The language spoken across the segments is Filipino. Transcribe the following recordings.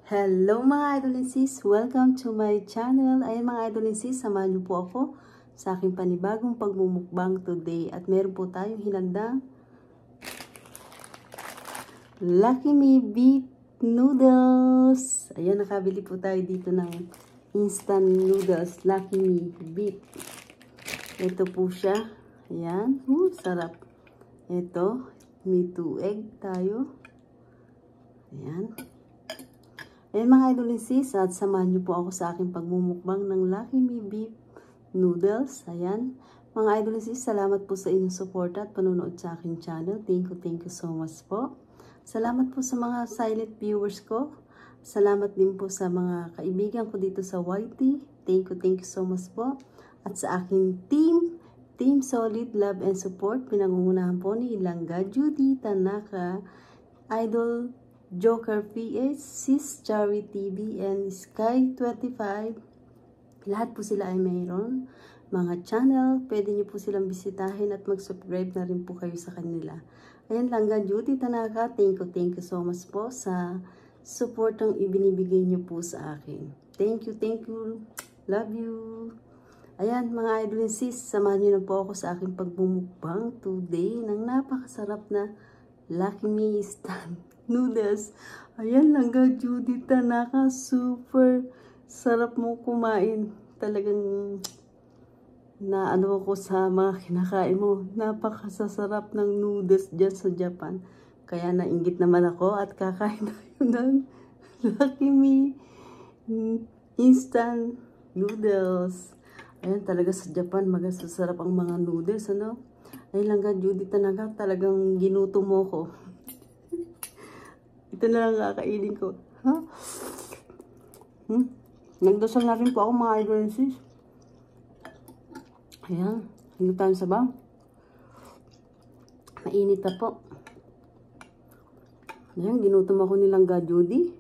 Hello mga idol and sis! Welcome to my channel. Ayan mga idol and sis, samahan niyo po ako sa aking panibagong pagmumukbang today. At meron po tayong hinandang Lucky Me Beef Noodles. Ayan, nakabili po tayo dito ng instant noodles, Lucky Me Beef. Ito po siya. Ayan, sarap. Ito, may 2 egg tayo. Ayan. Ayan mga idol and sis, at samahan niyo po ako sa aking pagmumukbang ng Lucky Me Beef Noodles. Ayan. Mga idol and sis, salamat po sa inyong support at panonood sa aking channel. Thank you so much po. Salamat po sa mga silent viewers ko. Salamat din po sa mga kaibigan ko dito sa YT. Thank you so much po. At sa aking Team Solid Love and Support, pinangungunahan po ni Langga Judy Tanaka, Idol Joker PH, Sis Cherry TV, and Sky 25. Lahat po sila ay mayroon mga channel. Pwede nyo po silang bisitahin at mag-subscribe na rin po kayo sa kanila. Ayan, Langga Judy Tanaka, thank you so much po sa support ang ibinibigay nyo po sa akin. Thank you. Love you. Ayan, mga idol and sis, samahan nyo na po ako sa aking pagbumukbang today ng napakasarap na Lucky Me instant noodles. Ayan, Langga Judy Tanaka, super sarap mo kumain. Talagang naano ako sa mga kinakain mo. Napakasasarap ng noodles dyan sa Japan. Kaya nainggit naman ako at kakain tayo ng Lucky Me instant noodles. Ayan, talaga sa Japan magasasarap ang mga noodles, ano? Ay, Langga Judy Tanaka, talagang ginuto mo ko. Ito na lang kakainin ko. Ha? Nagdasal na rin po ako mga idol and sis. Ayan, hindi tayo sabaw. Mainit pa po. Ayan, ginutom ako ni Langga Judy.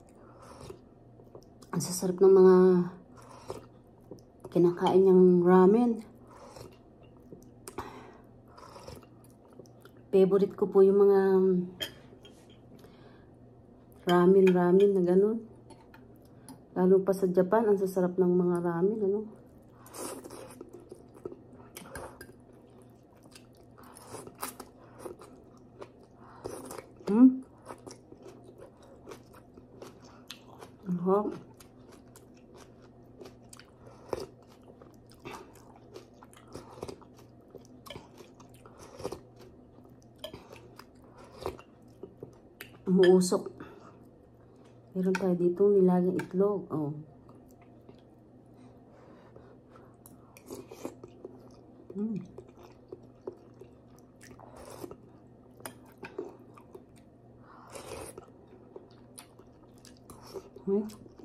Ang sasarap ng mga kinakain niyang ramen. Favorite ko po yung mga ramen na ganun. Lalo pa sa Japan, ang sasarap ng mga ramen, ano. Umuusok. Meron tayo dito nilagang itlog. Oh.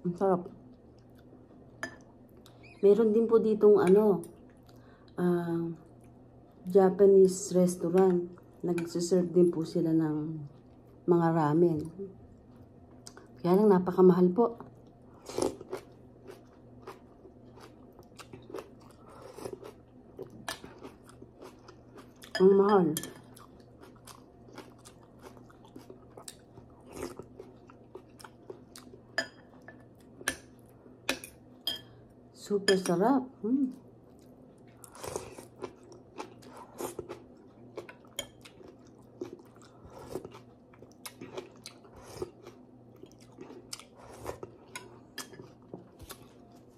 Ang sarap. Meron din po ditong Japanese restaurant. Nagsiserve din po sila ng mga ramen. Kaya lang napakamahal po. Ang mahal. Super sarap.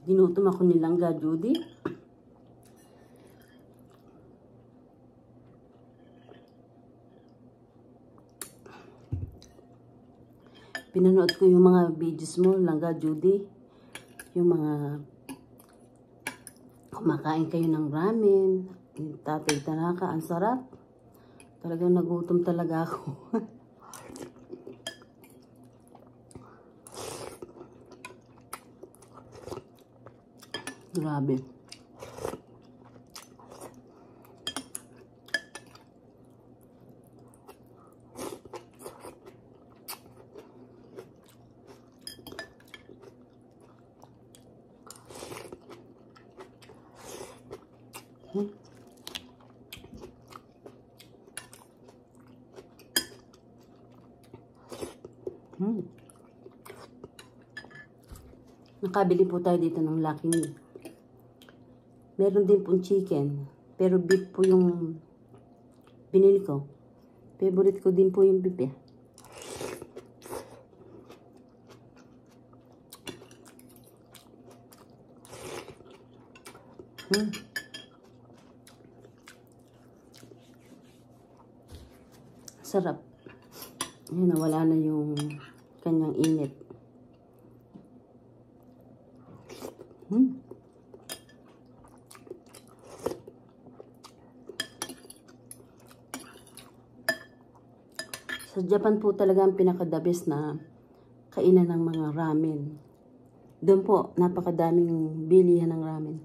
Ginutom ako ni Langga Judy. Pinanood ko yung mga videos mo, Langga Judy. Yung mga kumakain kayo ng ramen. Tatay Tanaka, ang sarap. Talagang nagutom talaga ako. Grabe. Nakabili po tayo dito ng Lucky Me. Meron din pong chicken. Pero beef po yung binili ko. Favorite ko din po yung beef eh. Sarap. Ayun, nawala na yung kanyang init. Sa Japan po talaga ang pinaka-the best na kainan ng mga ramen. Doon po, napakadaming bilihan ng ramen.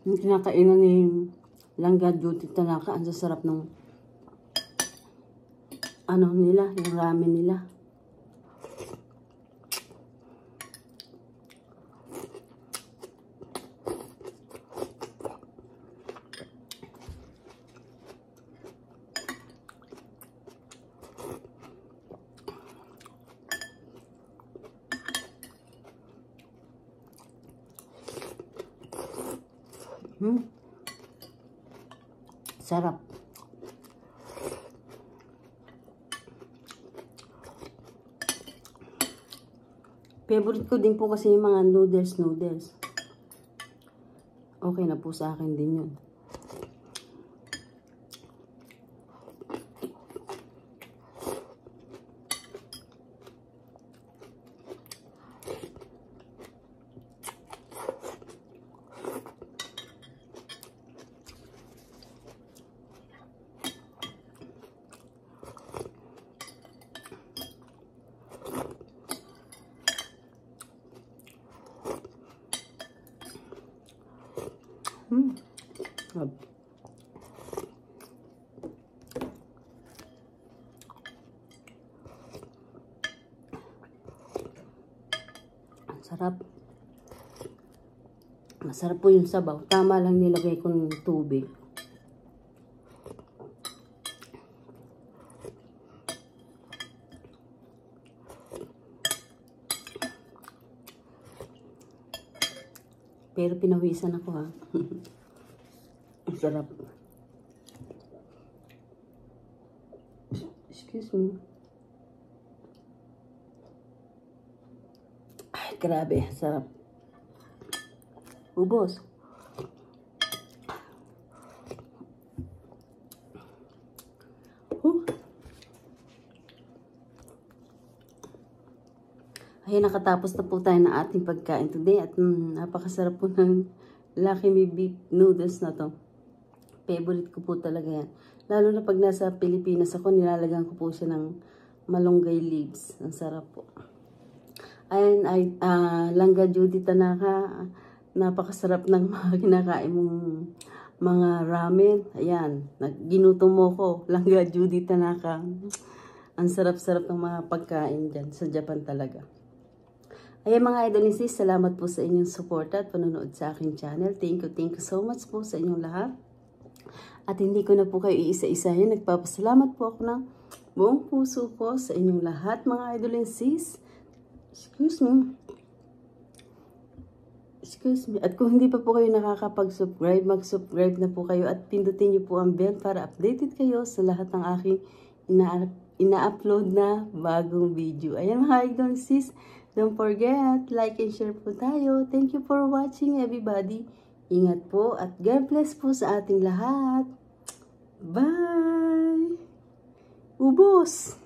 Yung kinakainan ni Langga Duty Tanaka, ang sasarap ng ano nila, yung ramen nila. Sarap. Favorite ko din po kasi yung mga noodles. Okay na po sa akin din yun. Sarap. Masarap po yung sabaw. Tama lang nilagay ko ng tubig. Pero pinawisan ako ha. Ang sarap. Excuse me. Ay, grabe. Sarap. Ubos. Ay, nakatapos na po tayo ng ating pagkain today at napakasarap po ng Lucky Me beef noodles na to. Favorite ko po talaga yan. Lalo na pag nasa Pilipinas ako, nilalagyan ko po siya ng malunggay leaves. Ang sarap po. Ayan, Langga Judy Tanaka, napakasarap ng mga kinakain mong mga ramen. Ayan, ginutom mo ko, Langga Judy Tanaka. Ang sarap-sarap ng mga pagkain dyan sa Japan talaga. Ayan mga idolisis, salamat po sa inyong support at panonood sa aking channel. Thank you so much po sa inyong lahat. At hindi ko na po kayo iisa-isahin. Nagpapasalamat po ako ng buong puso ko sa inyong lahat mga idolisis. Excuse me. At kung hindi pa po kayo nakakapag-subscribe, mag-subscribe na po kayo at pindutin niyo po ang bell para updated kayo sa lahat ng aking ina-upload na bagong video. Ayan mga idolisis. Don't forget, like and share po tayo. Thank you for watching everybody. Ingat po at God bless po sa ating lahat. Bye! Ubos!